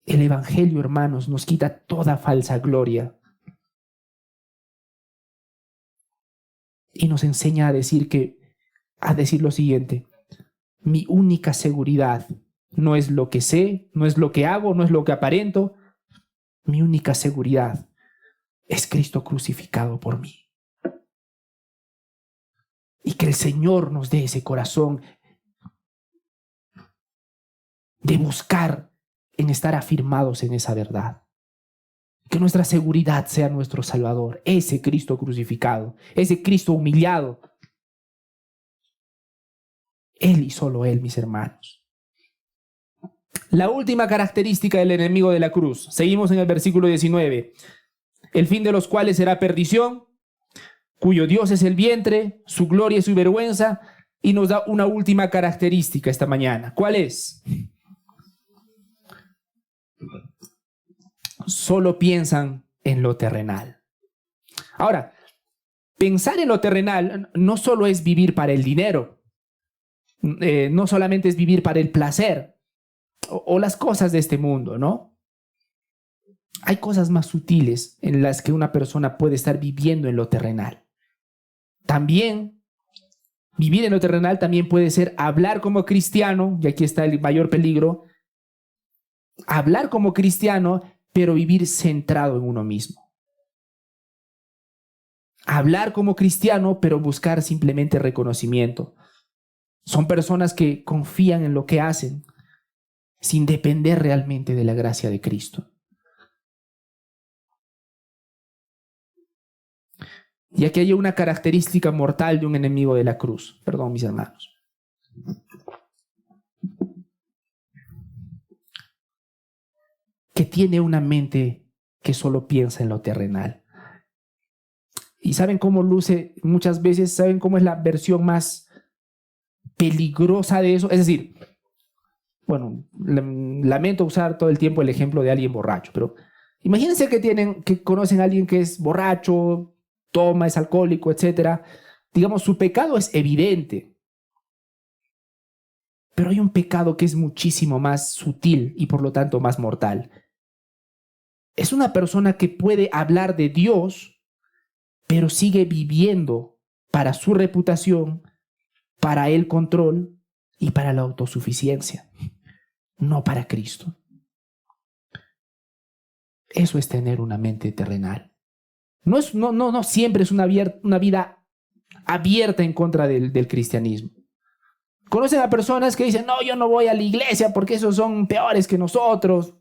El Evangelio, hermanos, nos quita toda falsa gloria. y nos enseña a decir lo siguiente: mi única seguridad no es lo que sé, no es lo que hago, no es lo que aparento. Mi única seguridad es Cristo crucificado por mí. Y que el Señor nos dé ese corazón de buscar en estar afirmados en esa verdad. Que nuestra seguridad sea nuestro Salvador, ese Cristo crucificado, ese Cristo humillado. Él y solo Él, mis hermanos. La última característica del enemigo de la cruz. Seguimos en el versículo 19. El fin de los cuales será perdición, cuyo Dios es el vientre, su gloria y su vergüenza, y nos da una última característica esta mañana. ¿Cuál es? Solo piensan en lo terrenal. Ahora, pensar en lo terrenal no solo es vivir para el dinero, no solamente es vivir para el placer o las cosas de este mundo, ¿no? Hay cosas más sutiles en las que una persona puede estar viviendo en lo terrenal. También, vivir en lo terrenal también puede ser hablar como cristiano, y aquí está el mayor peligro, hablar como cristiano, pero vivir centrado en uno mismo. Hablar como cristiano, pero buscar simplemente reconocimiento. Son personas que confían en lo que hacen, sin depender realmente de la gracia de Cristo. Y aquí hay una característica mortal de un enemigo de la cruz. Perdón, mis hermanos. Que tiene una mente que solo piensa en lo terrenal. ¿Y saben cómo luce? Muchas veces, ¿saben cómo es la versión más peligrosa de eso? Es decir, bueno, lamento usar todo el tiempo el ejemplo de alguien borracho, pero imagínense que conocen a alguien que es borracho, toma, es alcohólico, etcétera. Digamos, su pecado es evidente. Pero hay un pecado que es muchísimo más sutil y por lo tanto más mortal. Es una persona que puede hablar de Dios, pero sigue viviendo para su reputación, para el control y para la autosuficiencia, no para Cristo. Eso es tener una mente terrenal. No siempre es una vida abierta en contra del cristianismo. Conocen a personas que dicen: no, yo no voy a la iglesia porque esos son peores que nosotros.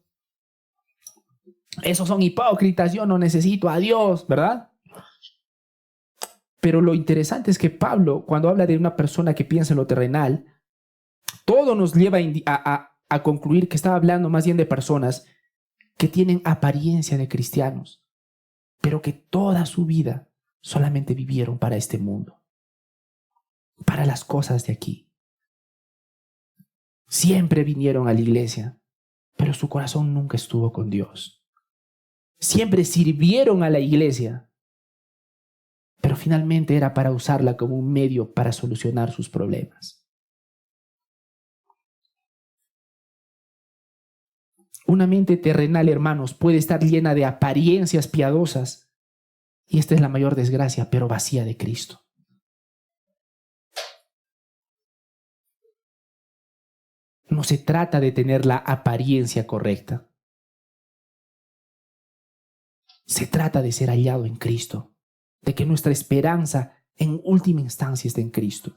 Esos son hipócritas, yo no necesito a Dios, ¿verdad? Pero lo interesante es que Pablo, cuando habla de una persona que piensa en lo terrenal, todo nos lleva a concluir que estaba hablando más bien de personas que tienen apariencia de cristianos, pero que toda su vida solamente vivieron para este mundo, para las cosas de aquí. Siempre vinieron a la iglesia, pero su corazón nunca estuvo con Dios. Siempre sirvieron a la iglesia, pero finalmente era para usarla como un medio para solucionar sus problemas. Una mente terrenal, hermanos, puede estar llena de apariencias piadosas, y esta es la mayor desgracia, pero vacía de Cristo. No se trata de tener la apariencia correcta. Se trata de ser hallado en Cristo, de que nuestra esperanza en última instancia esté en Cristo.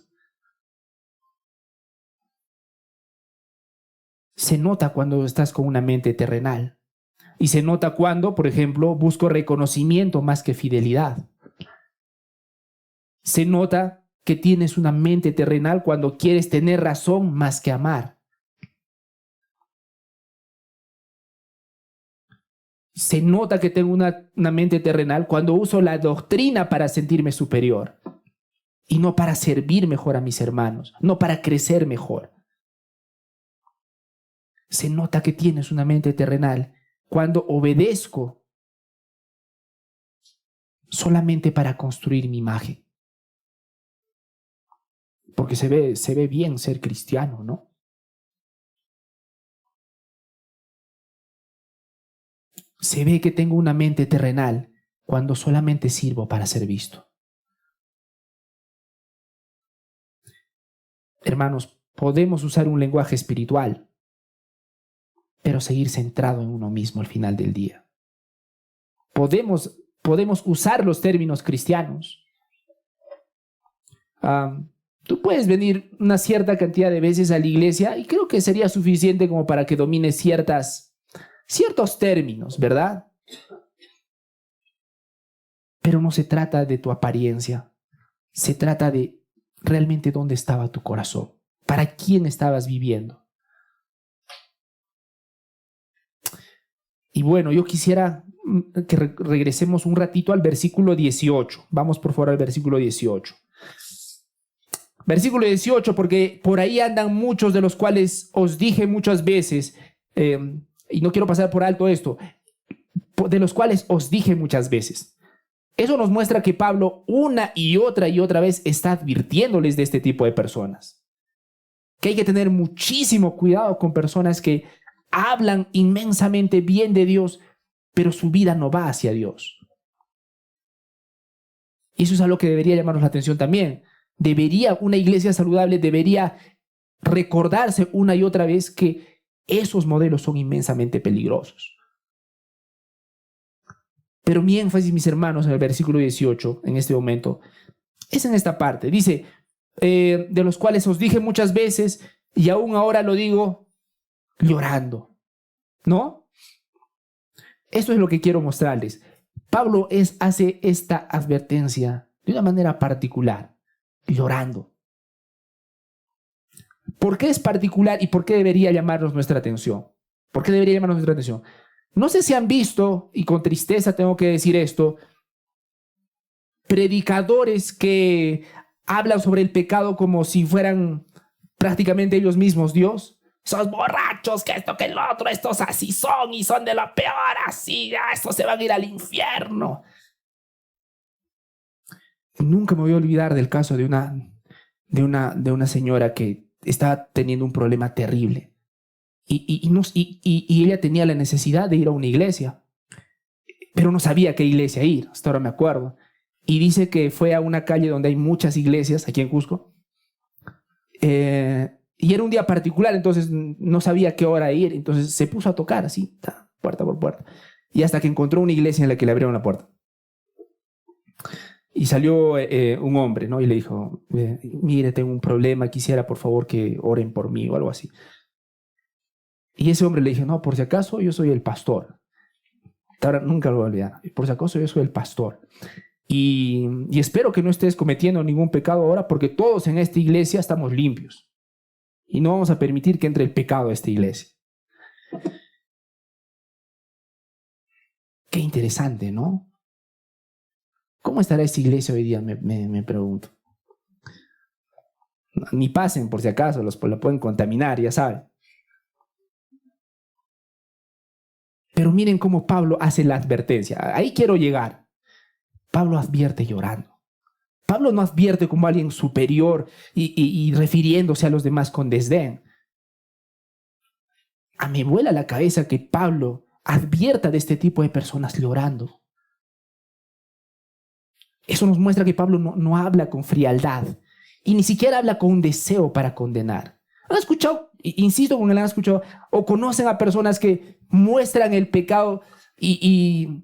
Se nota cuando estás con una mente terrenal, y se nota cuando, por ejemplo, busco reconocimiento más que fidelidad. Se nota que tienes una mente terrenal cuando quieres tener razón más que amar. Se nota que tengo una mente terrenal cuando uso la doctrina para sentirme superior y no para servir mejor a mis hermanos, no para crecer mejor. Se nota que tienes una mente terrenal cuando obedezco solamente para construir mi imagen. Porque se ve bien ser cristiano, ¿no? Se ve que tengo una mente terrenal cuando solamente sirvo para ser visto. Hermanos, podemos usar un lenguaje espiritual, pero seguir centrado en uno mismo al final del día. Podemos usar los términos cristianos. Tú puedes venir una cierta cantidad de veces a la iglesia y creo que sería suficiente como para que domines ciertos términos, ¿verdad? Pero no se trata de tu apariencia, se trata de realmente dónde estaba tu corazón, para quién estabas viviendo. Y bueno, yo quisiera que regresemos un ratito al versículo 18. Vamos por favor al versículo 18. Versículo 18, porque por ahí andan muchos de los cuales os dije muchas veces, y no quiero pasar por alto esto, de los cuales os dije muchas veces. Eso nos muestra que Pablo una y otra vez está advirtiéndoles de este tipo de personas. Que hay que tener muchísimo cuidado con personas que hablan inmensamente bien de Dios, pero su vida no va hacia Dios. Y eso es algo que debería llamarnos la atención también. Una iglesia saludable debería recordarse una y otra vez que esos modelos son inmensamente peligrosos. Pero mi énfasis, mis hermanos, en el versículo 18, en este momento, es en esta parte. Dice, de los cuales os dije muchas veces, y aún ahora lo digo llorando, ¿no? Esto es lo que quiero mostrarles. Pablo hace esta advertencia de una manera particular, llorando. ¿Por qué es particular y por qué debería llamarnos nuestra atención? ¿Por qué debería llamarnos nuestra atención? No sé si han visto, y con tristeza tengo que decir esto, predicadores que hablan sobre el pecado como si fueran prácticamente ellos mismos Dios. Esos borrachos, que esto, que el otro, estos así son y son de lo peor, así, ya, estos se van a ir al infierno. Nunca me voy a olvidar del caso de una señora que estaba teniendo un problema terrible. Y ella tenía la necesidad de ir a una iglesia, pero no sabía a qué iglesia ir, hasta ahora me acuerdo. Y dice que fue a una calle donde hay muchas iglesias, aquí en Cusco, y era un día particular, entonces no sabía a qué hora ir, entonces se puso a tocar así, puerta por puerta, y hasta que encontró una iglesia en la que le abrieron la puerta. Y salió un hombre, ¿no? Y le dijo, mire, tengo un problema, quisiera por favor que oren por mí o algo así. Y ese hombre le dijo, no, por si acaso yo soy el pastor. Ahora nunca lo voy a olvidar. Por si acaso yo soy el pastor. Y espero que no estés cometiendo ningún pecado ahora, porque todos en esta iglesia estamos limpios. Y no vamos a permitir que entre el pecado a esta iglesia. Qué interesante, ¿no? ¿Cómo estará esta iglesia hoy día? Me pregunto. Ni pasen, por si acaso, la pueden contaminar, ya saben. Pero miren cómo Pablo hace la advertencia. Ahí quiero llegar. Pablo advierte llorando. Pablo no advierte como alguien superior y refiriéndose a los demás con desdén. Me vuela la cabeza que Pablo advierta de este tipo de personas llorando. Eso nos muestra que Pablo no habla con frialdad y ni siquiera habla con un deseo para condenar. ¿Han escuchado? Insisto con el han escuchado, o conocen a personas que muestran el pecado y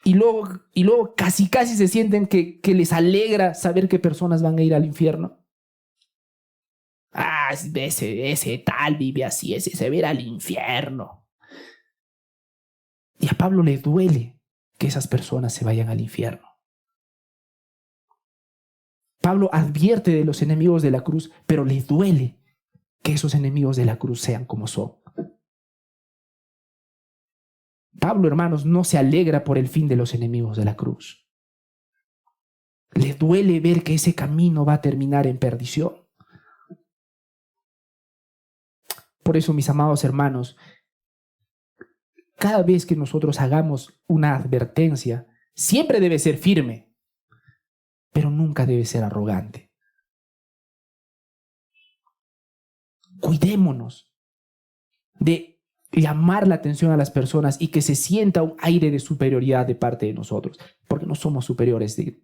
luego casi se sienten que les alegra saber que personas van a ir al infierno. Ese tal vive así, ese se va a ir al infierno. Y a Pablo le duele que esas personas se vayan al infierno. Pablo advierte de los enemigos de la cruz, pero le duele que esos enemigos de la cruz sean como son. Pablo, hermanos, no se alegra por el fin de los enemigos de la cruz. Le duele ver que ese camino va a terminar en perdición. Por eso, mis amados hermanos, cada vez que nosotros hagamos una advertencia, siempre debe ser firme, pero nunca debe ser arrogante. Cuidémonos de llamar la atención a las personas y que se sienta un aire de superioridad de parte de nosotros, porque no somos superiores que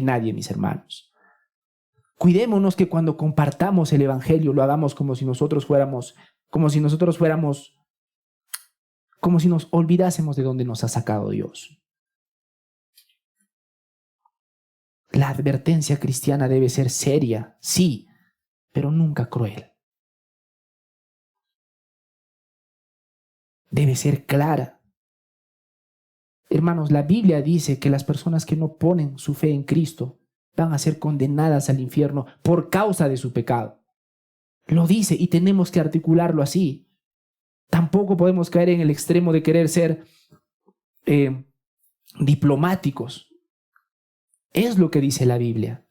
nadie, mis hermanos. Cuidémonos que cuando compartamos el evangelio lo hagamos como si nos olvidásemos de dónde nos ha sacado Dios. La advertencia cristiana debe ser seria, sí, pero nunca cruel. Debe ser clara. Hermanos, la Biblia dice que las personas que no ponen su fe en Cristo van a ser condenadas al infierno por causa de su pecado. Lo dice y tenemos que articularlo así. Tampoco podemos caer en el extremo de querer ser diplomáticos. Es lo que dice la Biblia.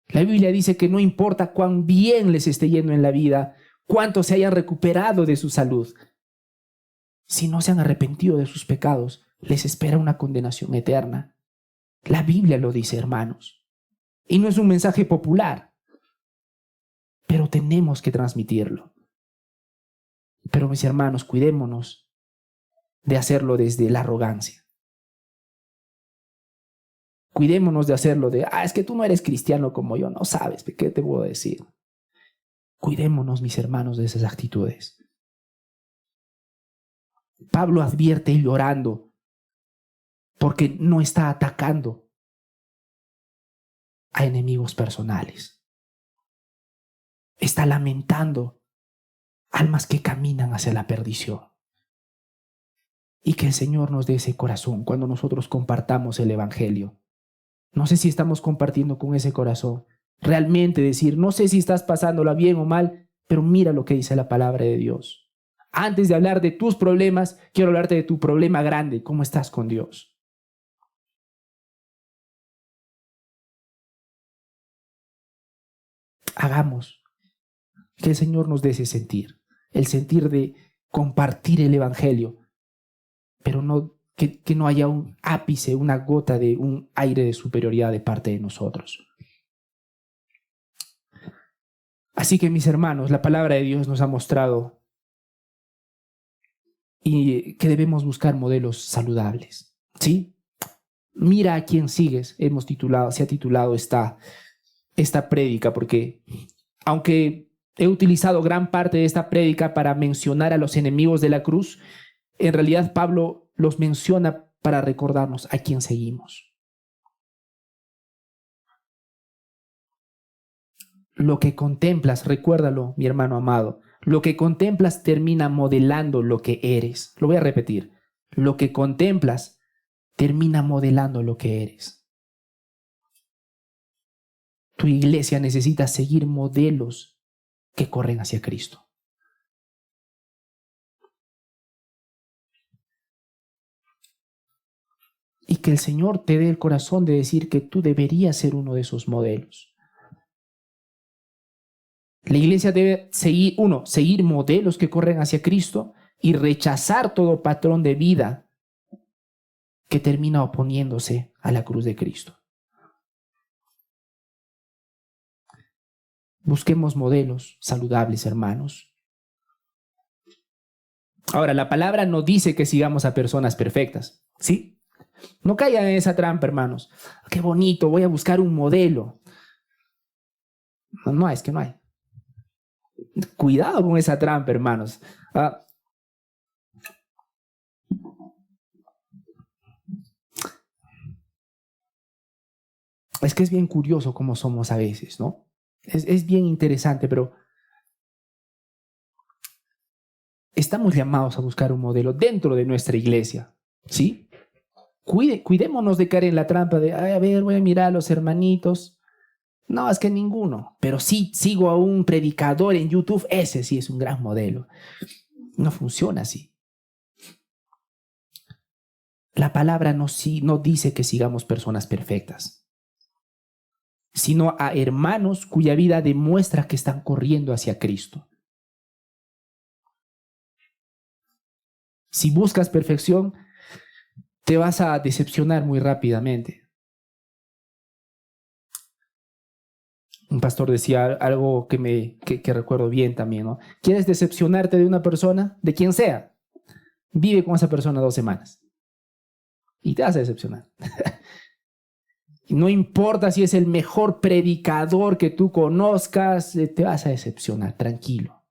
La Biblia dice que no importa cuán bien les esté yendo en la vida, cuánto se hayan recuperado de su salud. Si no se han arrepentido de sus pecados, les espera una condenación eterna. La Biblia lo dice, hermanos. Y no es un mensaje popular, pero tenemos que transmitirlo. Pero mis hermanos, cuidémonos de hacerlo desde la arrogancia. Cuidémonos de hacerlo de, es que tú no eres cristiano como yo, no sabes, ¿qué te puedo decir? Cuidémonos, mis hermanos, de esas actitudes. Pablo advierte llorando porque no está atacando a enemigos personales. Está lamentando almas que caminan hacia la perdición. Y que el Señor nos dé ese corazón cuando nosotros compartamos el evangelio. No sé si estamos compartiendo con ese corazón. Realmente decir, no sé si estás pasándola bien o mal, pero mira lo que dice la palabra de Dios. Antes de hablar de tus problemas, quiero hablarte de tu problema grande, cómo estás con Dios. Hagamos que el Señor nos dé ese sentir, el sentir de compartir el evangelio, pero no que no haya un ápice, una gota de un aire de superioridad de parte de nosotros. Así que, mis hermanos, la palabra de Dios nos ha mostrado y que debemos buscar modelos saludables, ¿sí? Mira a quién sigues, se ha titulado esta prédica, porque aunque he utilizado gran parte de esta prédica para mencionar a los enemigos de la cruz, en realidad Pablo los menciona para recordarnos a quién seguimos. Lo que contemplas, recuérdalo, mi hermano amado, lo que contemplas termina modelando lo que eres. Lo voy a repetir. Lo que contemplas termina modelando lo que eres. Tu iglesia necesita seguir modelos que corren hacia Cristo. Y que el Señor te dé el corazón de decir que tú deberías ser uno de esos modelos. La iglesia debe seguir modelos que corren hacia Cristo y rechazar todo patrón de vida que termina oponiéndose a la cruz de Cristo. Busquemos modelos saludables, hermanos. Ahora, la palabra no dice que sigamos a personas perfectas, ¿sí? No caigan en esa trampa, hermanos. Qué bonito, voy a buscar un modelo. No, es que no hay. Cuidado con esa trampa, hermanos. Es que es bien curioso cómo somos a veces, ¿no? Es bien interesante, pero estamos llamados a buscar un modelo dentro de nuestra iglesia, ¿sí? Cuidémonos de caer en la trampa de, a ver, voy a mirar a los hermanitos. No, es que ninguno, pero sí sigo a un predicador en YouTube, ese sí es un gran modelo. No funciona así. La palabra no dice que sigamos personas perfectas, sino a hermanos cuya vida demuestra que están corriendo hacia Cristo. Si buscas perfección, te vas a decepcionar muy rápidamente. Un pastor decía algo que recuerdo bien también, ¿no? ¿Quieres decepcionarte de una persona? De quien sea. Vive con esa persona 2 semanas y te vas a decepcionar. No importa si es el mejor predicador que tú conozcas, te vas a decepcionar, tranquilo.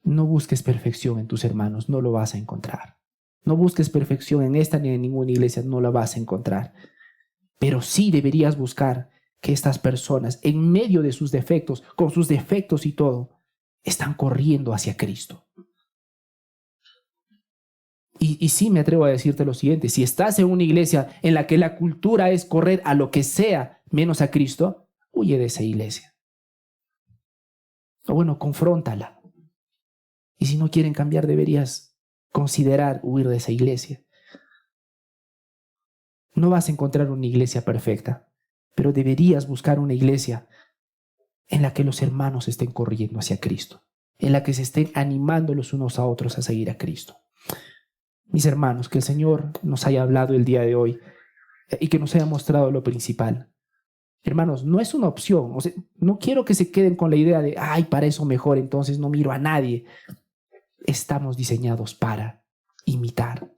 No busques perfección en tus hermanos, no lo vas a encontrar. No busques perfección en esta ni en ninguna iglesia, no la vas a encontrar. Pero sí deberías buscar que estas personas, en medio de sus defectos, con sus defectos y todo, están corriendo hacia Cristo. Y sí me atrevo a decirte lo siguiente, si estás en una iglesia en la que la cultura es correr a lo que sea menos a Cristo, huye de esa iglesia. O bueno, confróntala. Y si no quieren cambiar, deberías considerar huir de esa iglesia. No vas a encontrar una iglesia perfecta, pero deberías buscar una iglesia en la que los hermanos estén corriendo hacia Cristo, en la que se estén animando los unos a otros a seguir a Cristo. Mis hermanos, que el Señor nos haya hablado el día de hoy y que nos haya mostrado lo principal. Hermanos, no es una opción. O sea, no quiero que se queden con la idea de, ay, para eso mejor, entonces no miro a nadie. Estamos diseñados para imitar.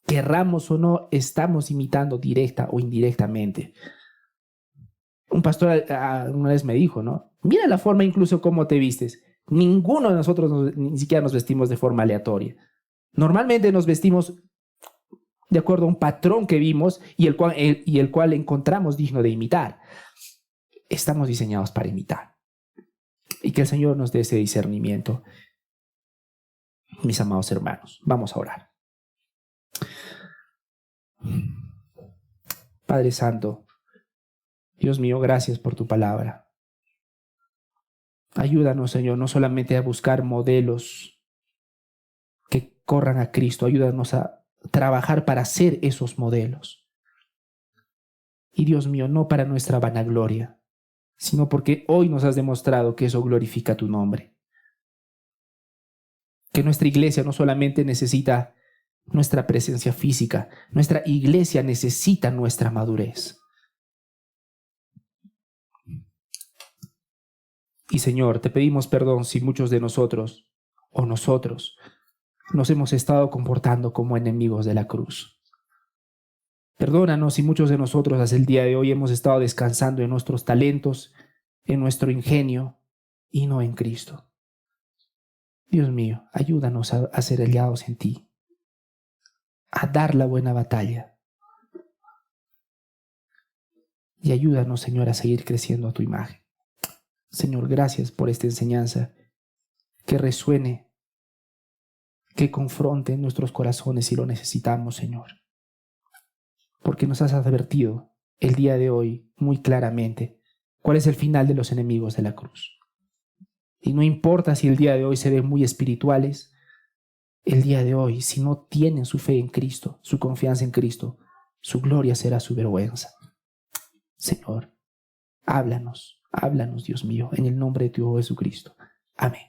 Querramos o no, estamos imitando directa o indirectamente. Un pastor una vez me dijo, ¿no? Mira la forma incluso cómo te vistes. Ninguno de nosotros ni siquiera nos vestimos de forma aleatoria. Normalmente nos vestimos de acuerdo a un patrón que vimos y el cual encontramos digno de imitar. Estamos diseñados para imitar. Y que el Señor nos dé ese discernimiento. Mis amados hermanos, vamos a orar. Padre Santo, Dios mío, gracias por tu palabra. Ayúdanos, Señor, no solamente a buscar modelos que corran a Cristo, ayúdanos a trabajar para ser esos modelos. Y Dios mío, no para nuestra vanagloria, sino porque hoy nos has demostrado que eso glorifica tu nombre. Que nuestra iglesia no solamente necesita nuestra presencia física, nuestra iglesia necesita nuestra madurez. Y Señor, te pedimos perdón si muchos de nosotros o nosotros nos hemos estado comportando como enemigos de la cruz. Perdónanos si muchos de nosotros hasta el día de hoy hemos estado descansando en nuestros talentos, en nuestro ingenio y no en Cristo. Dios mío, ayúdanos a ser hallados en ti, a dar la buena batalla. Y ayúdanos, Señor, a seguir creciendo a tu imagen. Señor, gracias por esta enseñanza que resuene, que confronte en nuestros corazones si lo necesitamos, Señor. Porque nos has advertido el día de hoy muy claramente cuál es el final de los enemigos de la cruz. Y no importa si el día de hoy se ven muy espirituales, el día de hoy, si no tienen su fe en Cristo, su confianza en Cristo, su gloria será su vergüenza. Señor, háblanos, Dios mío, en el nombre de tu Hijo Jesucristo. Amén.